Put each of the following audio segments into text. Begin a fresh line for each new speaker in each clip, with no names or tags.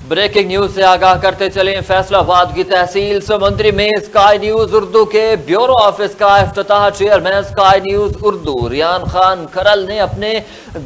Breaking news سے آگاہ کرتے چلیں فیصل آباد کی تحصیل سمندری میں اسکائی نیوز اردو کے بیورو آفس کا افتتاح chairman Sky News Urdu Rayan Khan Kharal نے اپنے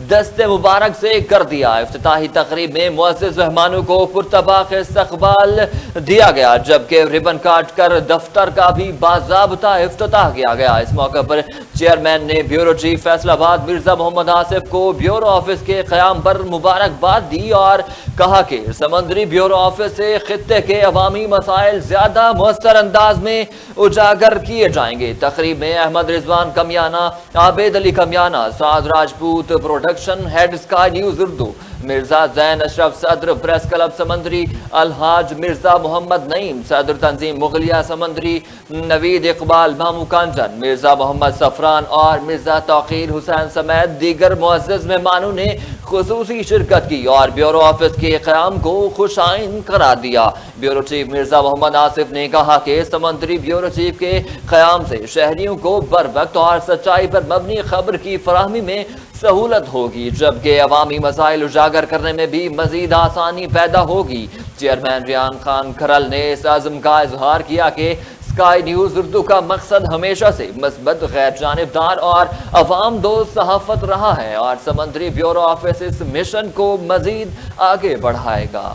دست مبارک سے کر دیا۔ افتتاحی تقریب میں معزز مہمانوں کو پرتباق استقبال دیا گیا، جبکہ ربن کاٹ کر دفتر کا بھی باضابطہ افتتاح کیا گیا۔ اس موقع پر چیئرمین نے بیورو چیف فیصل آباد مرزا محمد آصف کو بیورو آفس کے قیام پر مبارکباد دی اور کہا کہ سمندری بیورو آفس سے خطے کے عوامی مسائل زیادہ مؤثر انداز میں اجاگر کیے جائیں گے۔ تقریب میں Ahmad Rizwan Kamiana, Abid Ali Kamiana, Saad Rajput production head Sky News Urdu, Mirza Zain Ashraf صدر پریس کلب سمندری، الحاج مرزا محمد نعیم صدر تنظیم مغلیہ سمندری، نوید اقبال مامو کانجن، مرزا محمد سفران اور مرزا توقیر حسین سمیت دیگر معزز مہمانوں نے خصوصی شرکت کی اور بیورو آفس کے قیام کو خوش آئند قرار دیا۔ بیورو چیف مرزا محمد آصف نے کہا کہ سمندری بیورو چیف کے قیام سے شہریوں کو بر وقت اور سچائی پر مبنی خبر کی فراہمی میں سہولت ہوگی، جبکہ عوامی مسائل اجاگر کرنے میں بھی مزید آسانی پیدا ہوگی۔ چیئرمین ریان خان کھرل نے اس عزم کا اظہار کیا کہ اسکائی نیوز اردو کا مقصد ہمیشہ سے مثبت، غیر جانبدار اور عوام دوست صحافت رہا ہے اور سمندری بیورو آفس اس مشن کو مزید آگے بڑھائے گا۔